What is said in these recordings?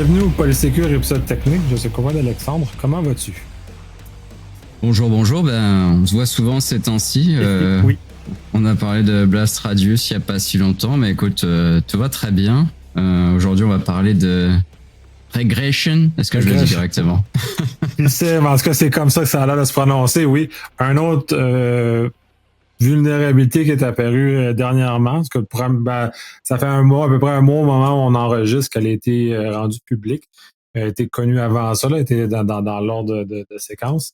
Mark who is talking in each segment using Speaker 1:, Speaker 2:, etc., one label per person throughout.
Speaker 1: Bienvenue au Polysécure épisode technique. Je suis Courvois d'Alexandre. Comment vas-tu?
Speaker 2: Bonjour, bonjour. Ben, on se voit souvent ces temps-ci.
Speaker 1: Oui.
Speaker 2: On a parlé de Blast Radius il n'y a pas si longtemps, mais écoute, tout va très bien. Aujourd'hui, on va parler de Regression. Est-ce que je le dis correctement?
Speaker 1: En tout cas, c'est comme ça que ça a l'air de se prononcer, oui. Un autre vulnérabilité qui est apparue dernièrement, parce que ça fait à peu près un mois au moment où on enregistre qu'elle a été rendue publique. Elle a été connue avant ça, elle était dans l'ordre de séquence.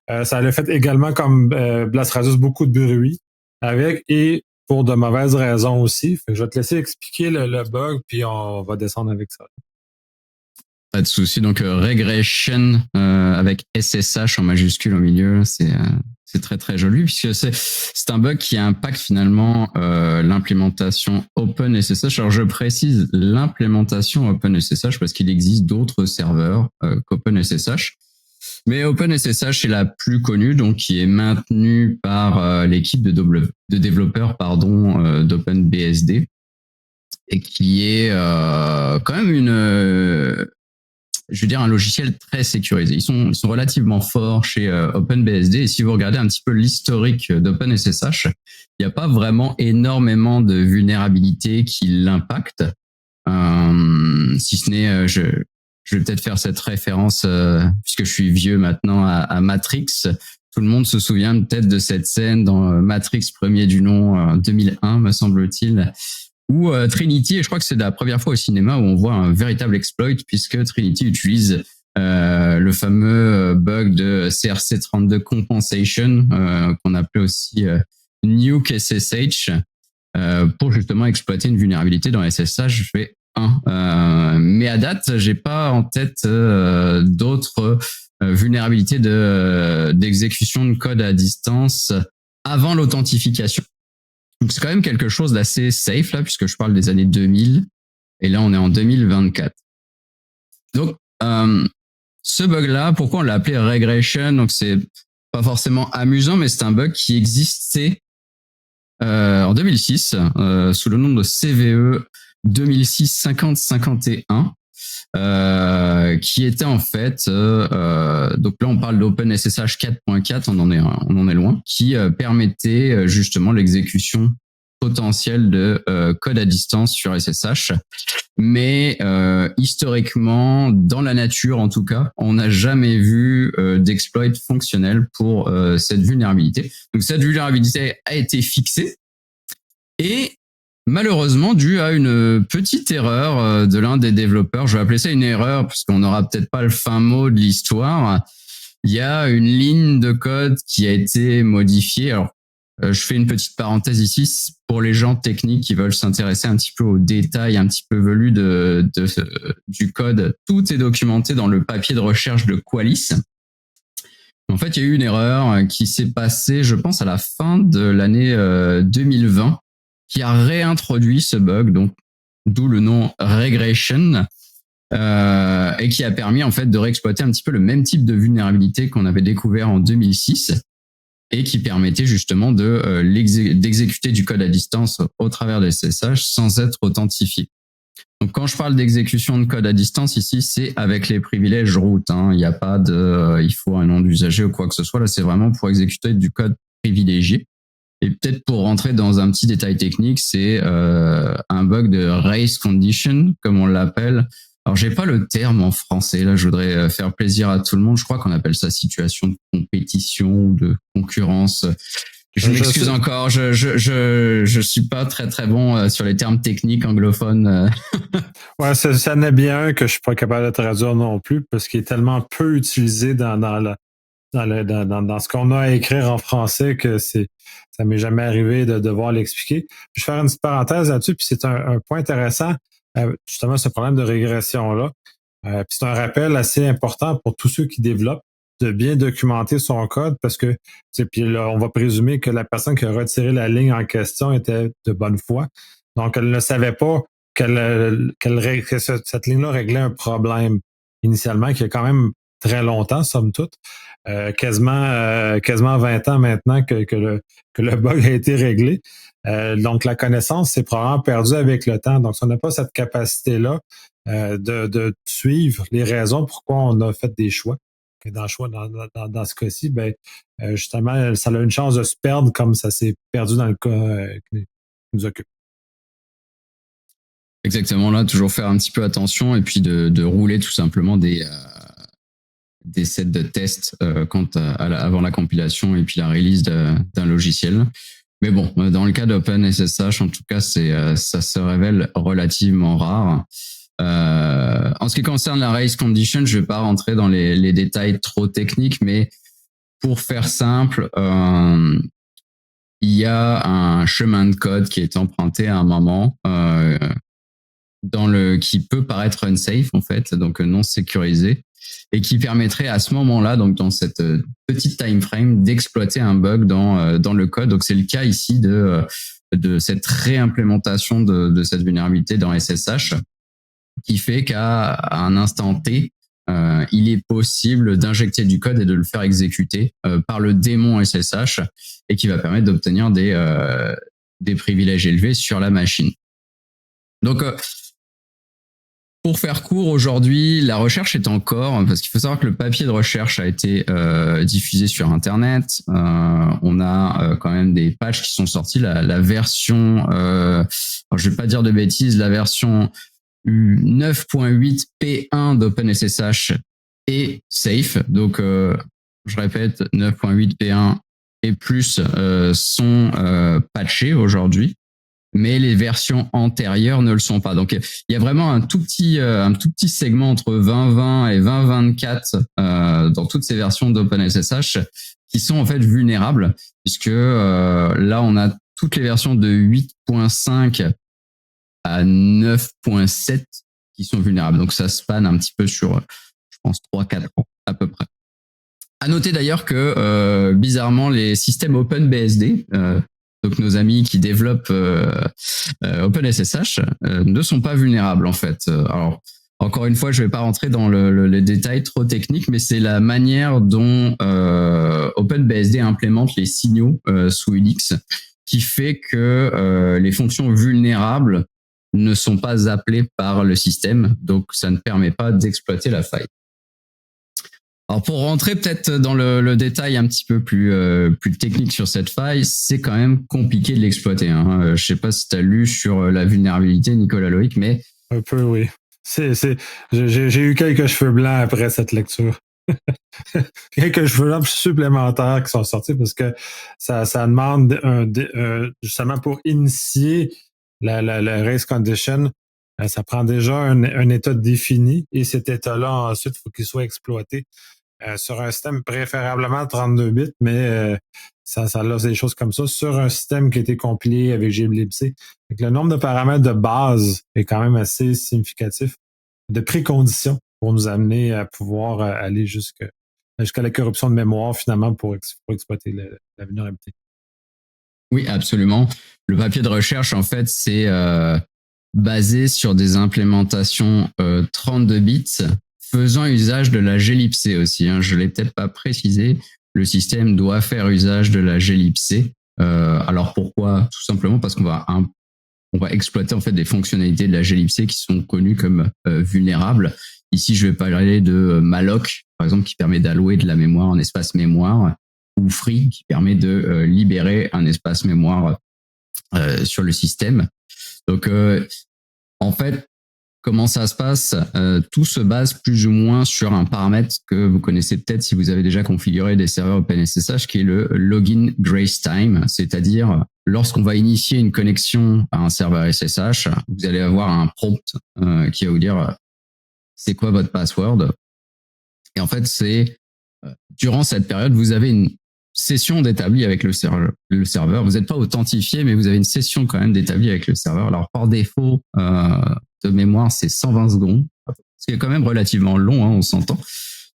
Speaker 1: Ça a fait également, comme Blast Radius, beaucoup de bruit avec, et pour de mauvaises raisons aussi. Fait que je vais te laisser expliquer le bug, puis on va descendre avec ça.
Speaker 2: Pas de souci. Donc, Regression avec SSH en majuscule au milieu, c'est très très joli puisque c'est un bug qui impacte finalement l'implémentation OpenSSH. Alors je précise l'implémentation OpenSSH parce qu'il existe d'autres serveurs qu'OpenSSH. Mais OpenSSH est la plus connue, donc qui est maintenue par l'équipe de développeurs d'OpenBSD et qui est quand même un logiciel très sécurisé. Ils sont relativement forts chez OpenBSD, et si vous regardez un petit peu l'historique d'OpenSSH, il n'y a pas vraiment énormément de vulnérabilités qui l'impactent, si ce n'est, je vais peut-être faire cette référence, puisque je suis vieux maintenant, à Matrix. Tout le monde se souvient peut-être de cette scène dans Matrix premier du nom 2001, me semble-t-il, ou Trinity, et je crois que c'est la première fois au cinéma où on voit un véritable exploit, puisque Trinity utilise le fameux bug de CRC32 compensation, qu'on appelait aussi nuke SSH, pour justement exploiter une vulnérabilité dans SSH v1. Mais à date, j'ai pas en tête d'autres vulnérabilités d'exécution de code à distance avant l'authentification. Donc c'est quand même quelque chose d'assez safe là, puisque je parle des années 2000, et là on est en 2024. Donc ce bug-là, pourquoi on l'a appelé regression? Donc c'est pas forcément amusant, mais c'est un bug qui existait en 2006 sous le nom de CVE 2006 5051. Qui était en fait donc là on parle d'OpenSSH 4.4, on en est loin, qui permettait justement l'exécution potentielle de code à distance sur SSH, mais historiquement dans la nature en tout cas on n'a jamais vu d'exploit fonctionnel pour cette vulnérabilité. Donc cette vulnérabilité a été fixée, et malheureusement, dû à une petite erreur de l'un des développeurs, je vais appeler ça une erreur parce qu'on n'aura peut-être pas le fin mot de l'histoire, il y a une ligne de code qui a été modifiée. Alors, je fais une petite parenthèse ici pour les gens techniques qui veulent s'intéresser un petit peu aux détails un petit peu velus du code. Tout est documenté dans le papier de recherche de Qualys. En fait, il y a eu une erreur qui s'est passée, je pense, à la fin de l'année 2020, qui a réintroduit ce bug, donc d'où le nom regression, et qui a permis en fait de réexploiter un petit peu le même type de vulnérabilité qu'on avait découvert en 2006, et qui permettait justement d'exécuter du code à distance au travers des SSH sans être authentifié. Donc quand je parle d'exécution de code à distance ici, c'est avec les privilèges root, hein. Il n'y a pas il faut un nom d'usager ou quoi que ce soit. Là, c'est vraiment pour exécuter du code privilégié. Et peut-être pour rentrer dans un petit détail technique, c'est un bug de race condition, comme on l'appelle. Alors, j'ai pas le terme en français. Là, je voudrais faire plaisir à tout le monde. Je crois qu'on appelle ça situation de compétition ou de concurrence. Je m'excuse encore. Je suis pas très très bon sur les termes techniques anglophones.
Speaker 1: Ouais, ça n'est bien un que je suis pas capable de traduire non plus parce qu'il est tellement peu utilisé dans ce qu'on a à écrire en français que ça m'est jamais arrivé de devoir l'expliquer. Puis je vais faire une petite parenthèse là-dessus, puis c'est un point intéressant, justement, ce problème de régression-là. Puis c'est un rappel assez important pour tous ceux qui développent de bien documenter son code parce que, puis là, on va présumer que la personne qui a retiré la ligne en question était de bonne foi. Donc, elle ne savait pas que cette ligne-là réglait un problème initialement qui a quand même très longtemps, somme toute. Quasiment 20 ans maintenant que le bug a été réglé. Donc, la connaissance s'est probablement perdue avec le temps. Donc, si on n'a pas cette capacité-là, de suivre les raisons pourquoi on a fait des choix. Et dans ce cas-ci, justement, ça a une chance de se perdre comme ça s'est perdu dans le cas qui nous occupe.
Speaker 2: Exactement, là, toujours faire un petit peu attention et puis de rouler tout simplement des sets de tests avant la compilation et puis la release d'un logiciel. Mais bon, dans le cas d'OpenSSH, en tout cas, ça se révèle relativement rare. En ce qui concerne la race condition, je vais pas rentrer dans les détails trop techniques, mais pour faire simple, il y a un chemin de code qui est emprunté à un moment qui peut paraître unsafe en fait, donc non sécurisé, et qui permettrait à ce moment-là, donc dans cette petite time frame, d'exploiter un bug dans le code. Donc c'est le cas ici de cette réimplémentation de cette vulnérabilité dans SSH, qui fait qu'à un instant T, il est possible d'injecter du code et de le faire exécuter par le démon SSH, et qui va permettre d'obtenir des privilèges élevés sur la machine. Donc pour faire court, aujourd'hui, la recherche est encore, parce qu'il faut savoir que le papier de recherche a été diffusé sur Internet. On a quand même des patchs qui sont sortis. La version, alors je vais pas dire de bêtises, la version 9.8 P1 d'OpenSSH est safe. Donc, je répète, 9.8 P1 et plus sont patchés aujourd'hui, mais les versions antérieures ne le sont pas. Donc, il y a vraiment un tout petit segment entre 2020 et 2024 dans toutes ces versions d'OpenSSH qui sont en fait vulnérables, puisque là, on a toutes les versions de 8.5 à 9.7 qui sont vulnérables. Donc, ça spanne un petit peu sur, je pense, 3-4 ans à peu près. À noter d'ailleurs que, bizarrement, les systèmes OpenBSD, donc nos amis qui développent OpenSSH, ne sont pas vulnérables en fait. Alors, encore une fois, je vais pas rentrer dans les détails trop techniques, mais c'est la manière dont OpenBSD implémente les signaux sous Unix qui fait que les fonctions vulnérables ne sont pas appelées par le système, donc ça ne permet pas d'exploiter la faille. Alors pour rentrer peut-être dans le détail un petit peu plus technique sur cette faille, c'est quand même compliqué de l'exploiter. Hein. Je sais pas si tu as lu sur la vulnérabilité, Nicolas Loïc, mais
Speaker 1: un peu oui. J'ai eu quelques cheveux blancs après cette lecture. Quelques cheveux blancs supplémentaires qui sont sortis parce que ça demande justement pour initier la race condition, ça prend déjà un état défini et cet état-là ensuite il faut qu'il soit exploité sur un système préférablement 32 bits, mais ça lance des choses comme ça sur un système qui a été compilé avec glibc. Donc, le nombre de paramètres de base est quand même assez significatif de préconditions pour nous amener à pouvoir aller jusqu'à la corruption de mémoire finalement pour exploiter la vulnérabilité.
Speaker 2: Oui, absolument. Le papier de recherche, en fait, c'est basé sur des implémentations 32 bits faisant usage de la glibc aussi. Hein. Je l'ai peut-être pas précisé. Le système doit faire usage de la glibc. Alors pourquoi? Tout simplement parce qu'on va exploiter en fait des fonctionnalités de la glibc qui sont connues comme vulnérables. Ici, je vais parler de malloc, par exemple, qui permet d'allouer de la mémoire en espace mémoire, ou free, qui permet de libérer un espace mémoire sur le système. Donc, en fait, comment ça se passe? Tout se base plus ou moins sur un paramètre que vous connaissez peut-être si vous avez déjà configuré des serveurs OpenSSH, qui est le login grace time, c'est-à-dire lorsqu'on va initier une connexion à un serveur SSH, vous allez avoir un prompt qui va vous dire c'est quoi votre password. Et en fait, c'est durant cette période, vous avez une session d'établi avec le serveur. Vous n'êtes pas authentifié, mais vous avez une session quand même d'établi avec le serveur. Alors, par défaut, de mémoire, c'est 120 secondes, ce qui est quand même relativement long, hein, on s'entend.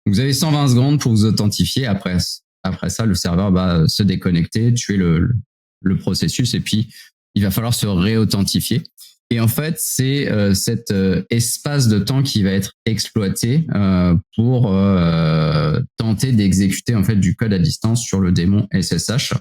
Speaker 2: Vous avez 120 secondes pour vous authentifier. Après ça, le serveur va se déconnecter, tuer le processus, et puis il va falloir se réauthentifier. Et en fait, c'est cet espace de temps qui va être exploité pour tenter d'exécuter en fait du code à distance sur le démon SSH.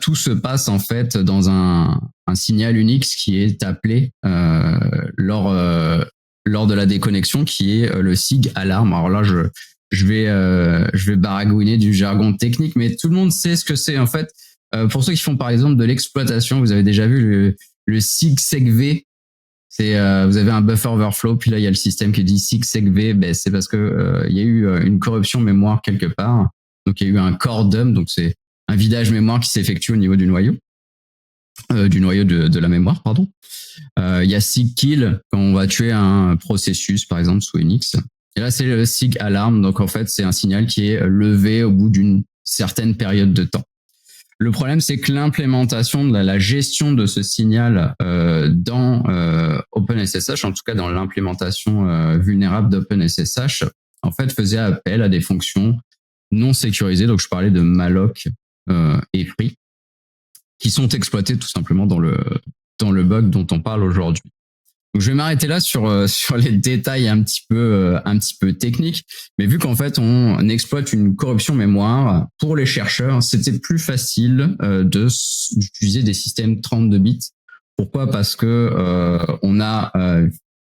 Speaker 2: tout se passe en fait dans un signal Unix qui est appelé lors de la déconnexion, qui est le SIG alarme. Alors là, je vais baragouiner du jargon technique, mais tout le monde sait ce que c'est en fait. Pour ceux qui font par exemple de l'exploitation, vous avez déjà vu le SIG segv. C'est vous avez un buffer overflow, puis là il y a le système qui dit SIG segv. Ben c'est parce que il y a eu une corruption mémoire quelque part. Donc il y a eu un core dump, donc c'est un vidage mémoire qui s'effectue au niveau du noyau de la mémoire, pardon. Il y a SIG kill quand on va tuer un processus, par exemple sous Unix. Et là c'est le SIG alarm, donc en fait c'est un signal qui est levé au bout d'une certaine période de temps. Le problème, c'est que l'implémentation de la gestion de ce signal dans OpenSSH, en tout cas dans l'implémentation vulnérable d'OpenSSH, en fait, faisait appel à des fonctions non sécurisées. Donc, je parlais de malloc et free, qui sont exploitées tout simplement dans le bug dont on parle aujourd'hui. Donc, je vais m'arrêter là sur les détails un petit peu techniques, mais vu qu'en fait on exploite une corruption mémoire, pour les chercheurs, c'était plus facile d'utiliser des systèmes 32 bits. Pourquoi ? Parce que on a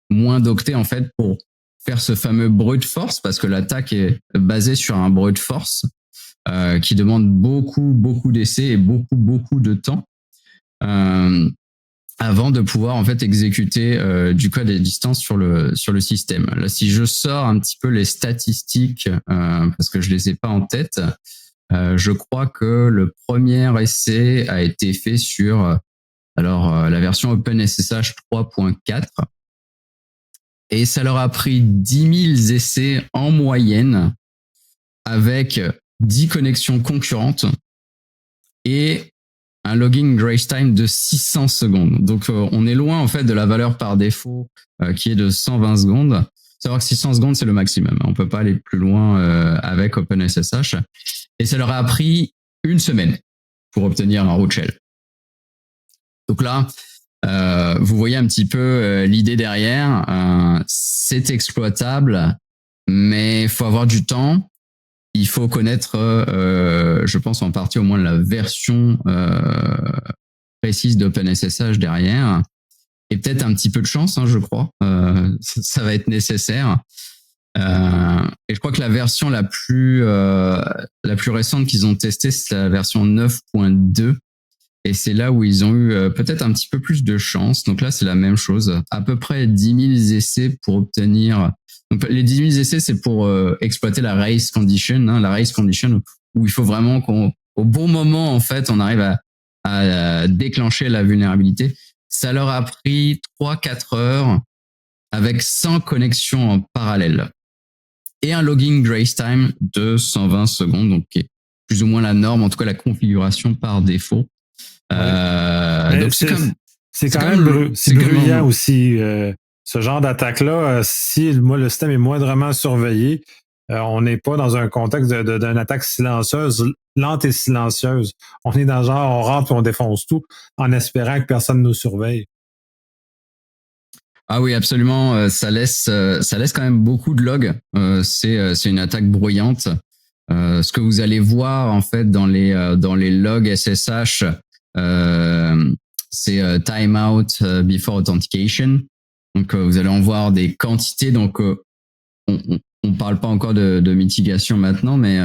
Speaker 2: moins d'octets en fait pour faire ce fameux brute force, parce que l'attaque est basée sur un brute force qui demande beaucoup d'essais et beaucoup de temps. Avant de pouvoir en fait exécuter du code à distance sur le système. Là, si je sors un petit peu les statistiques parce que je les ai pas en tête, je crois que le premier essai a été fait sur la version OpenSSH 3.4 et ça leur a pris 10 000 essais en moyenne avec 10 connexions concurrentes et un logging grace time de 600 secondes. Donc, on est loin, en fait, de la valeur par défaut qui est de 120 secondes. Savoir que 600 secondes, c'est le maximum. On peut pas aller plus loin avec OpenSSH. Et ça leur a pris 1 semaine pour obtenir un root shell. Donc là, vous voyez un petit peu l'idée derrière. C'est exploitable, mais il faut avoir du temps. Il faut connaître, je pense en partie au moins la version précise d'OpenSSH derrière, et peut-être un petit peu de chance, je crois. Ça va être nécessaire. Et je crois que la version la plus récente qu'ils ont testée, c'est la version 9.2, et c'est là où ils ont eu peut-être un petit peu plus de chance. Donc là, c'est la même chose, à peu près 10 000 essais pour obtenir. Donc, les 10 000 essais, c'est pour exploiter la race condition, la race condition où il faut vraiment qu'au bon moment, en fait, on arrive à déclencher la vulnérabilité. Ça leur a pris 3-4 heures avec 100 connexions en parallèle et un logging grace time de 120 secondes, donc qui est plus ou moins la norme, en tout cas la configuration par défaut.
Speaker 1: Donc c'est quand même bruyant aussi. Ce genre d'attaque-là, si le système est moindrement surveillé, on n'est pas dans un contexte d'une attaque silencieuse, lente et silencieuse. On est dans genre, on rentre et on défonce tout en espérant que personne nous surveille.
Speaker 2: Ah oui, absolument. Ça laisse quand même beaucoup de logs. C'est une attaque bruyante. Ce que vous allez voir en fait dans les logs SSH, c'est timeout before authentication. Donc, vous allez en voir des quantités. Donc, on parle pas encore de mitigation maintenant, mais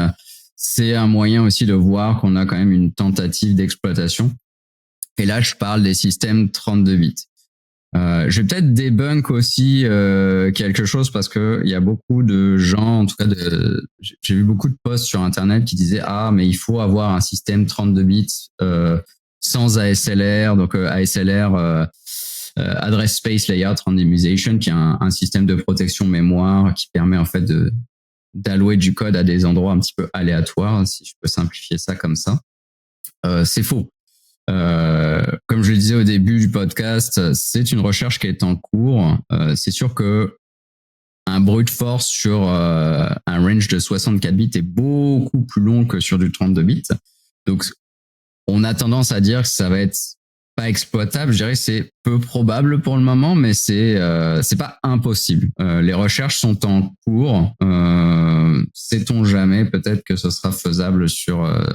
Speaker 2: c'est un moyen aussi de voir qu'on a quand même une tentative d'exploitation. Et là, je parle des systèmes 32 bits. Je vais peut-être debunk aussi quelque chose parce que il y a beaucoup de gens, en tout cas, j'ai vu beaucoup de posts sur Internet qui disaient mais il faut avoir un système 32 bits sans ASLR, donc ASLR. Address Space Layout Randomization, qui est un système de protection mémoire qui permet en fait d'allouer du code à des endroits un petit peu aléatoires, si je peux simplifier ça comme ça. C'est faux. Comme je le disais au début du podcast, c'est une recherche qui est en cours. C'est sûr que un brute force sur un range de 64 bits est beaucoup plus long que sur du 32 bits. Donc, on a tendance à dire que ça va être pas exploitable. Je dirais que c'est peu probable pour le moment, mais c'est pas impossible. Les recherches sont en cours. Sait-on jamais, peut-être que ce sera faisable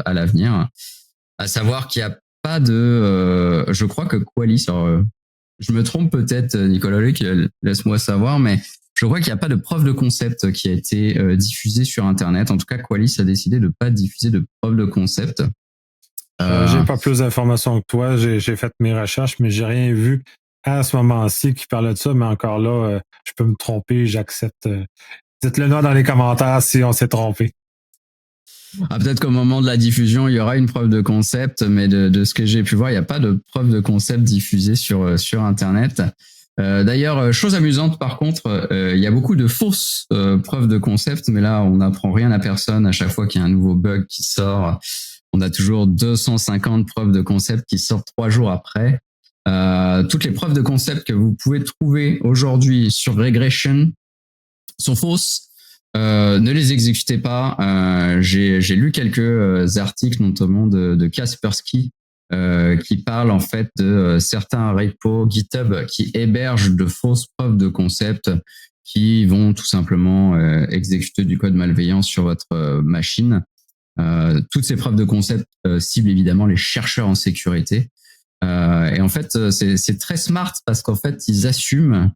Speaker 2: à l'avenir. À savoir qu'il n'y a pas je crois que Qualys, alors, je me trompe peut-être, Nicolas Luc, laisse-moi savoir, mais je crois qu'il n'y a pas de preuve de concept qui a été diffusée sur Internet. En tout cas, Qualys a décidé de pas diffuser de preuve de concept.
Speaker 1: J'ai pas plus d'informations que toi. J'ai fait mes recherches, mais j'ai rien vu à ce moment-ci qui parlait de ça. Mais encore là, je peux me tromper, j'accepte. Dites-le nous dans les commentaires si on s'est trompé.
Speaker 2: Peut-être qu'au moment de la diffusion, il y aura une preuve de concept, mais de ce que j'ai pu voir, il n'y a pas de preuve de concept diffusée sur Internet. D'ailleurs, chose amusante par contre, il y a beaucoup de fausses preuves de concept, mais là, on n'apprend rien à personne. À chaque fois qu'il y a un nouveau bug qui sort, on a toujours 250 preuves de concept qui sortent 3 jours après. Toutes les preuves de concept que vous pouvez trouver aujourd'hui sur Regression sont fausses. Ne les exécutez pas. J'ai lu quelques articles, notamment de Kaspersky, qui parlent en fait de certains repos GitHub qui hébergent de fausses preuves de concept qui vont tout simplement exécuter du code malveillant sur votre machine. Toutes ces preuves de concept ciblent évidemment les chercheurs en sécurité. Et en fait, c'est très smart parce qu'en fait, ils assument.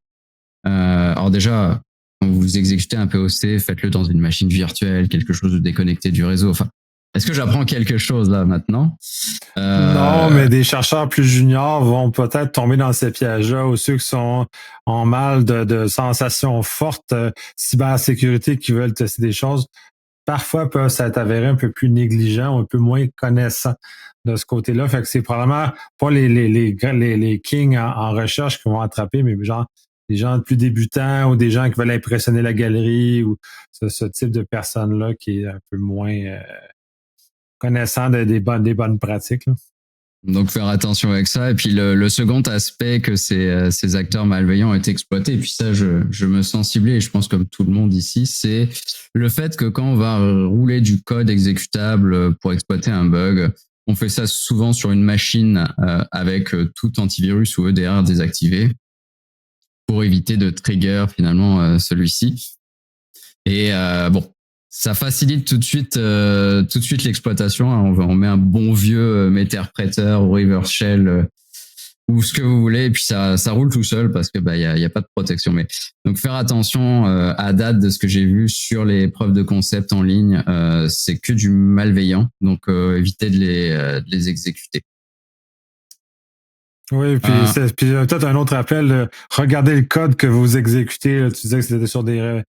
Speaker 2: Alors déjà, quand vous exécutez un POC, faites-le dans une machine virtuelle, quelque chose de déconnecté du réseau. Enfin, est-ce que j'apprends quelque chose là maintenant?
Speaker 1: Non, mais des chercheurs plus juniors vont peut-être tomber dans ces pièges-là, ou ceux qui sont en mal de sensations fortes, cybersécurité, qui veulent tester des choses, parfois peuvent s'avérer un peu plus négligents ou un peu moins connaissants de ce côté-là. Fait que c'est probablement pas les kings en recherche qui vont attraper, mais genre des gens plus débutants ou des gens qui veulent impressionner la galerie ou ce type de personnes-là qui est un peu moins connaissant des bonnes pratiques. Là.
Speaker 2: Donc faire attention avec ça. Et puis le second aspect que ces acteurs malveillants ont été exploités, et puis ça je me sens ciblé, et je pense comme tout le monde ici, c'est le fait que quand on va rouler du code exécutable pour exploiter un bug, on fait ça souvent sur une machine avec tout antivirus ou EDR désactivé pour éviter de trigger finalement celui-ci. Et bon, ça facilite tout de suite l'exploitation. On met un bon vieux Meterpreter ou Reverse Shell ou ce que vous voulez, et puis ça roule tout seul parce que y a pas de protection. Mais donc faire attention à date de ce que j'ai vu sur les preuves de concept en ligne, c'est que du malveillant. Donc évitez de les exécuter.
Speaker 1: Oui, puis peut-être un autre appel, regardez le code que vous exécutez. Là, tu disais que c'était sur des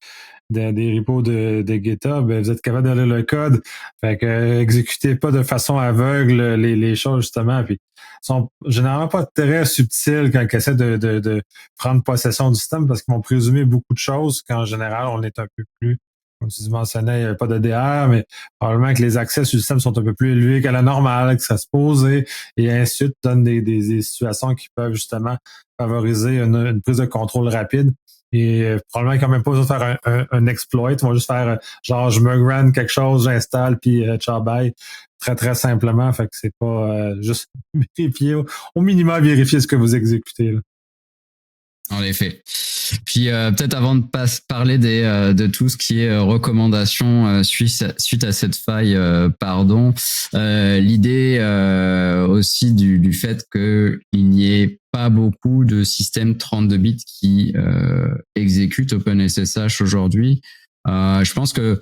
Speaker 1: repos de GitHub, vous êtes capable de lire le code. Fait que exécutez pas de façon aveugle les choses, justement. Puis sont généralement pas très subtils quand ils essaient de prendre possession du système parce qu'ils vont présumer beaucoup de choses qu'en général, on est un peu plus, comme tu mentionnais, il n'y a pas de DR, mais probablement que les accès sur le système sont un peu plus élevés qu'à la normale, que ça se posait, et ainsi de suite donne des situations qui peuvent justement favoriser une prise de contrôle rapide. Et probablement qu'ils n'ont même pas besoin de faire un exploit. Ils vont juste faire genre je me run quelque chose, j'installe, puis ciao bye. Très, très simplement. Fait que c'est pas juste vérifier, au minimum vérifier ce que vous exécutez. Là.
Speaker 2: En effet. Puis peut-être avant de parler de tout ce qui est recommandations suite à cette faille, l'idée aussi du fait qu'il n'y ait pas beaucoup de systèmes 32 bits qui exécutent OpenSSH aujourd'hui. Je pense que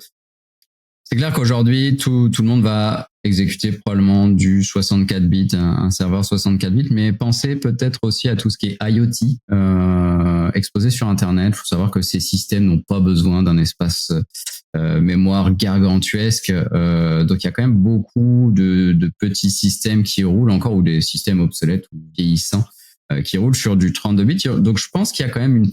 Speaker 2: c'est clair qu'aujourd'hui, tout le monde va exécuter probablement du 64 bits, un serveur 64 bits, mais pensez peut-être aussi à tout ce qui est IoT exposé sur Internet. Il faut savoir que ces systèmes n'ont pas besoin d'un espace mémoire gargantuesque. Donc, il y a quand même beaucoup de petits systèmes qui roulent encore, ou des systèmes obsolètes ou vieillissants qui roulent sur du 32 bits. Donc, je pense qu'il y a quand même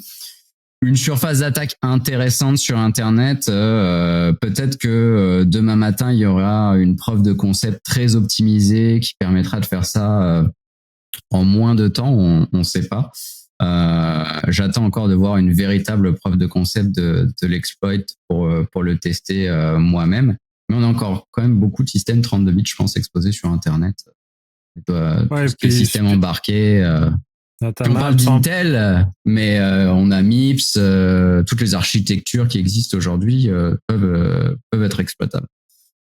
Speaker 2: une surface d'attaque intéressante sur Internet. Peut-être que demain matin, il y aura une preuve de concept très optimisée qui permettra de faire ça en moins de temps. On ne sait pas. J'attends encore de voir une véritable preuve de concept de l'exploit pour le tester moi-même. Mais on a encore quand même beaucoup de systèmes 32 bits, je pense, exposés sur Internet. Tout ce qui est système embarqué. On parle d'Intel, mais on a MIPS, toutes les architectures qui existent aujourd'hui peuvent être exploitables.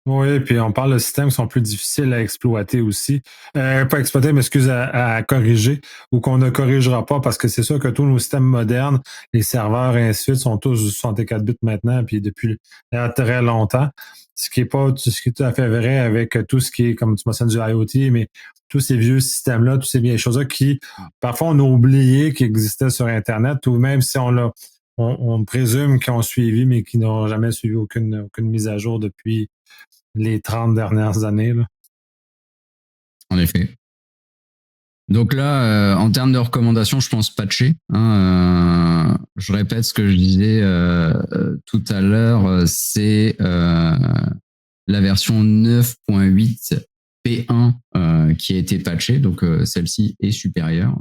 Speaker 1: Oui, puis on parle de systèmes qui sont plus difficiles à exploiter aussi. Pas exploiter, mais excuse, à corriger, ou qu'on ne corrigera pas, parce que c'est sûr que tous nos systèmes modernes, les serveurs et ainsi de suite, sont tous du 64 bits maintenant, puis depuis très longtemps. Ce qui est tout à fait vrai avec tout ce qui est, comme tu mentionnes, du IoT, mais tous ces vieux systèmes-là, toutes ces vieilles choses-là qui, parfois, on a oublié qu'ils existaient sur Internet, ou même si on présume qu'ils ont suivi, mais qui n'ont jamais suivi aucune mise à jour depuis les 30 dernières années. Là.
Speaker 2: En effet. Donc là, en termes de recommandations, je pense patcher. Je répète ce que je disais tout à l'heure, c'est la version 9.8 P1 qui a été patchée, donc celle-ci est supérieure.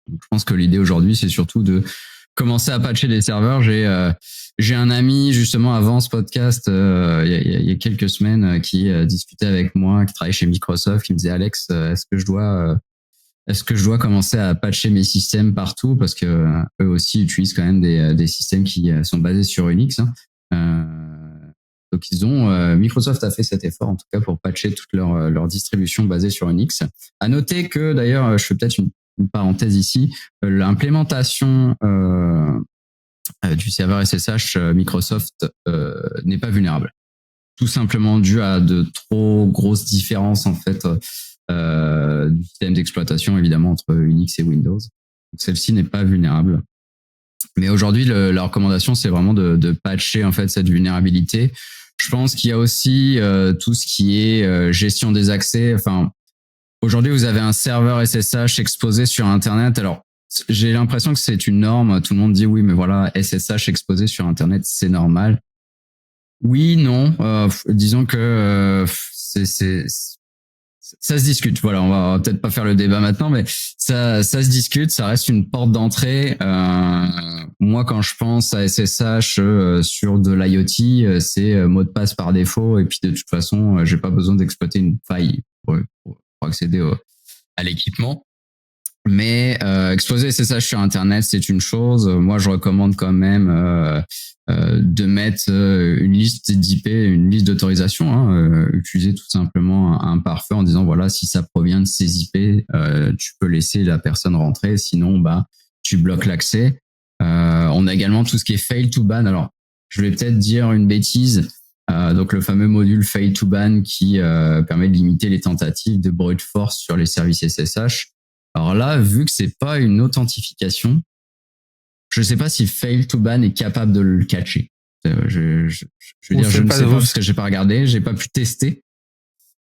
Speaker 2: Donc, je pense que l'idée aujourd'hui, c'est surtout de commencer à patcher les serveurs. J'ai un ami justement avant ce podcast, il y a quelques semaines, qui discutait avec moi, qui travaille chez Microsoft, qui me disait Alex, est-ce que je dois commencer à patcher mes systèmes partout parce que eux aussi utilisent quand même des systèmes qui sont basés sur Unix. Donc Microsoft a fait cet effort en tout cas pour patcher toute leur distribution basée sur Unix. À noter que d'ailleurs, je fais peut-être une parenthèse ici, l'implémentation du serveur SSH Microsoft n'est pas vulnérable. Tout simplement dû à de trop grosses différences en fait du système d'exploitation évidemment entre Unix et Windows. Donc, celle-ci n'est pas vulnérable. Mais aujourd'hui, la recommandation, c'est vraiment de patcher en fait cette vulnérabilité. Je pense qu'il y a aussi tout ce qui est gestion des accès. Enfin, aujourd'hui, vous avez un serveur SSH exposé sur Internet. Alors, j'ai l'impression que c'est une norme. Tout le monde dit oui, mais voilà, SSH exposé sur Internet, c'est normal. Oui, non. Disons que ça se discute. Voilà, on va peut-être pas faire le débat maintenant, mais ça se discute. Ça reste une porte d'entrée. Moi, quand je pense à SSH sur de l'IoT, c'est mot de passe par défaut. Et puis de toute façon, j'ai pas besoin d'exploiter une faille pour accéder à l'équipement. Mais exposer SSH sur Internet, c'est une chose. Moi, je recommande quand même de mettre une liste d'IP, une liste d'autorisation. Utiliser tout simplement un pare-feu en disant voilà, si ça provient de ces IP, tu peux laisser la personne rentrer. Sinon, bah, tu bloques l'accès. On a également tout ce qui est fail to ban. Alors, je vais peut-être dire une bêtise. Donc le fameux module fail to ban qui permet de limiter les tentatives de brute force sur les services SSH. Alors là, vu que c'est pas une authentification, je sais pas si fail to ban est capable de le catcher. Je veux dire, je ne sais pas parce que j'ai pas regardé, j'ai pas pu tester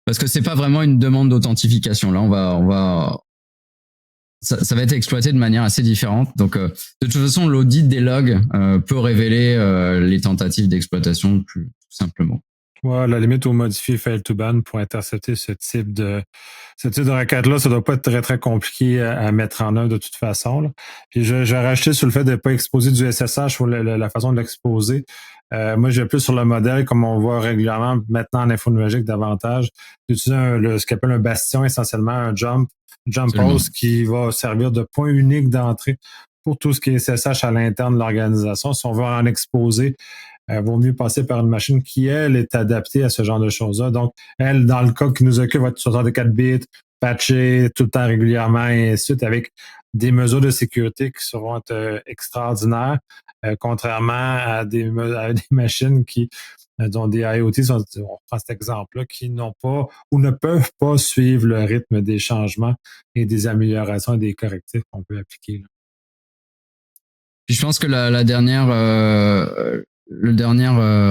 Speaker 2: parce que c'est pas vraiment une demande d'authentification. Là, ça va être exploité de manière assez différente. Donc, de toute façon, l'audit des logs peut révéler les tentatives d'exploitation tout simplement.
Speaker 1: Ouais, à la limite, on modifie fail to ban pour intercepter ce type de requête-là. Ça doit pas être très, très compliqué à mettre en œuvre de toute façon. Là. Puis je vais rajouter sur le fait de ne pas exposer du SSH ou la façon de l'exposer. Moi, je vais plus sur le modèle, comme on voit régulièrement maintenant en infonuagique davantage, d'utiliser ce qu'on appelle un bastion, essentiellement un jump host qui va servir de point unique d'entrée pour tout ce qui est SSH à l'interne de l'organisation. Si on veut en exposer, vaut mieux passer par une machine qui, elle, est adaptée à ce genre de choses-là. Donc, elle, dans le cas qui nous occupe, va être 64 bits, patché tout le temps régulièrement, et ainsi de suite, avec des mesures de sécurité qui seront extraordinaires, contrairement à des machines dont des IoT, on prend cet exemple-là, qui n'ont pas ou ne peuvent pas suivre le rythme des changements et des améliorations et des correctifs qu'on peut appliquer. Là.
Speaker 2: Puis je pense que la dernière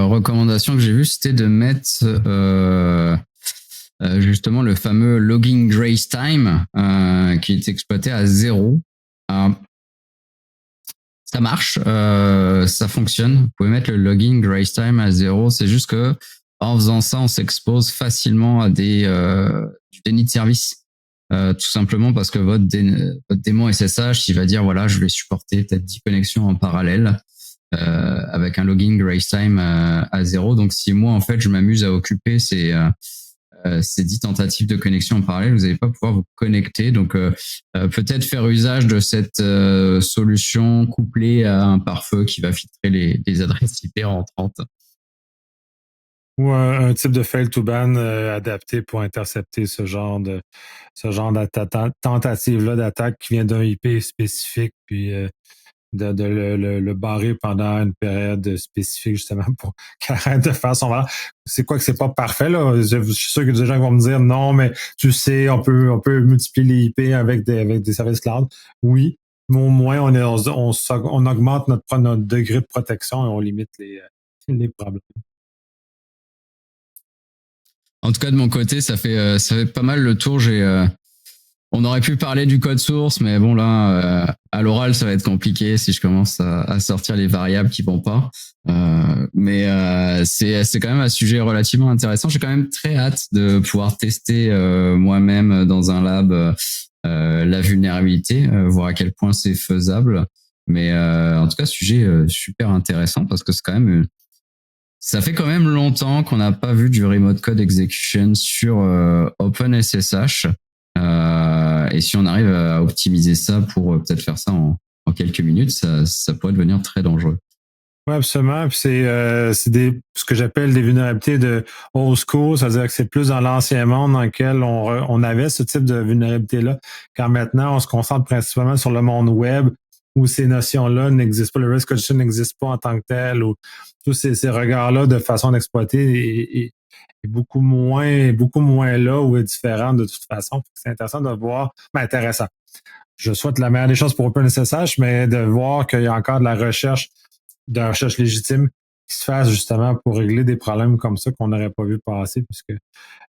Speaker 2: recommandation que j'ai vue, c'était de mettre justement le fameux logging grace time qui est exploité à 0. Ça marche, ça fonctionne. Vous pouvez mettre le logging grace time à 0. C'est juste que en faisant ça, on s'expose facilement à du déni de service. Tout simplement parce que votre démon SSH, il va dire voilà, je vais supporter peut-être 10 connexions en parallèle avec un logging grace time à 0. Donc si moi en fait je m'amuse à occuper ces 10 tentatives de connexion en parallèle, vous n'allez pas pouvoir vous connecter. Donc peut-être faire usage de cette solution couplée à un pare-feu qui va filtrer les adresses IP rentrantes.
Speaker 1: Ou un type de fail to ban adapté pour intercepter ce genre de tentative-là d'attaque qui vient d'un IP spécifique, puis de le barrer pendant une période spécifique, justement, pour qu'il arrête de faire son valeur. C'est quoi que c'est pas parfait, là? Je suis sûr que des gens vont me dire non, mais tu sais, on peut multiplier les IP avec des services cloud. Oui, mais au moins, on augmente notre degré de protection et on limite les problèmes.
Speaker 2: En tout cas, de mon côté, ça fait pas mal le tour. On aurait pu parler du code source, mais bon là, à l'oral, ça va être compliqué si je commence à sortir les variables qui vont pas. Mais c'est quand même un sujet relativement intéressant. J'ai quand même très hâte de pouvoir tester moi-même dans un lab la vulnérabilité, voir à quel point c'est faisable. Mais en tout cas, sujet super intéressant parce que c'est quand même ça fait quand même longtemps qu'on n'a pas vu du remote code execution sur OpenSSH. Et si on arrive à optimiser ça pour peut-être faire ça en quelques minutes, ça pourrait devenir très dangereux.
Speaker 1: Oui, absolument. Puis c'est ce que j'appelle des vulnérabilités de old school, c'est-à-dire que c'est plus dans l'ancien monde dans lequel on avait ce type de vulnérabilité-là, quand maintenant on se concentre principalement sur le monde web où ces notions-là n'existent pas, le risk condition n'existe pas en tant que tel, ou tous ces regards-là de façon d'exploiter est beaucoup moins là ou est différent de toute façon. C'est intéressant de voir, mais intéressant. Je souhaite la meilleure des choses pour OpenSSH, mais de voir qu'il y a encore de la recherche légitime qui se fasse justement pour régler des problèmes comme ça qu'on n'aurait pas vu passer, puisque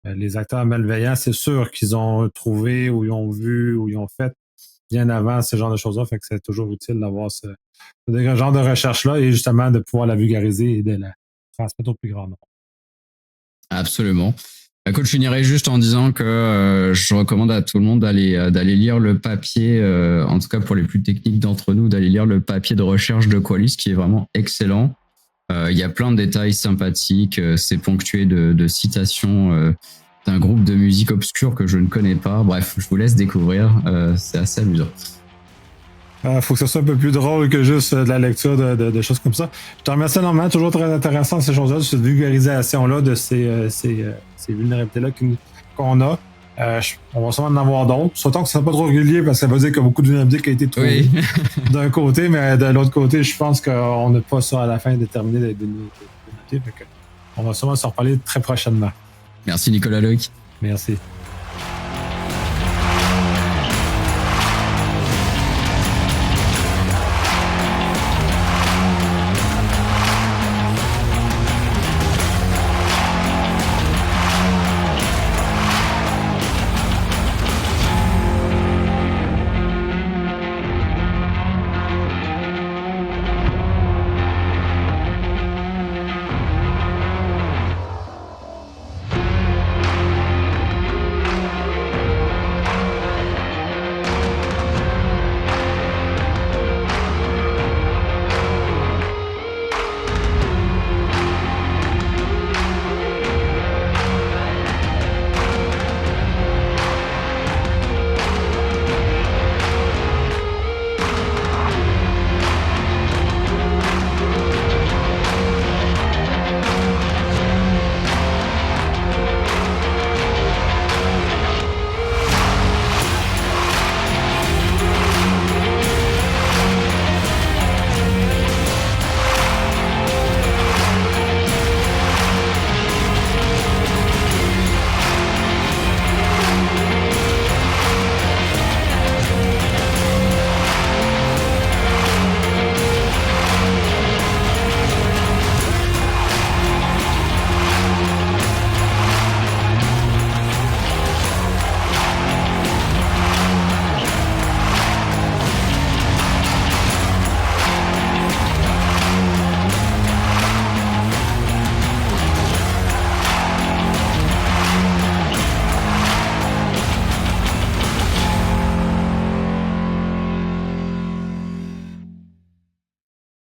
Speaker 1: les acteurs malveillants, c'est sûr qu'ils ont trouvé ou ils ont vu ou ils ont fait bien avant ce genre de choses-là, fait que c'est toujours utile d'avoir ce genre de recherche-là et justement de pouvoir la vulgariser et de la transmettre au plus grand nombre.
Speaker 2: Absolument. Écoute, je finirai juste en disant que je recommande à tout le monde d'aller lire le papier, en tout cas pour les plus techniques d'entre nous, d'aller lire le papier de recherche de Qualys qui est vraiment excellent. Il y a plein de détails sympathiques, c'est ponctué de citations d'un groupe de musique obscure que je ne connais pas. Bref, je vous laisse découvrir, c'est assez amusant.
Speaker 1: Faut que ce soit un peu plus drôle que juste de la lecture de choses comme ça. Je te remercie énormément, toujours très intéressant ces choses-là, cette vulgarisation-là de ces vulnérabilités-là qu'on a. On va sûrement en avoir d'autres. Surtout que ce n'est pas trop régulier parce que ça veut dire qu'il y a beaucoup de vulnérabilités qui ont été trouvées d'un côté, mais de l'autre côté, je pense qu'on n'a pas ça à la fin déterminé des vulnérabilités. On va sûrement s'en reparler très prochainement.
Speaker 2: Merci Nicolas Loïc.
Speaker 1: Merci.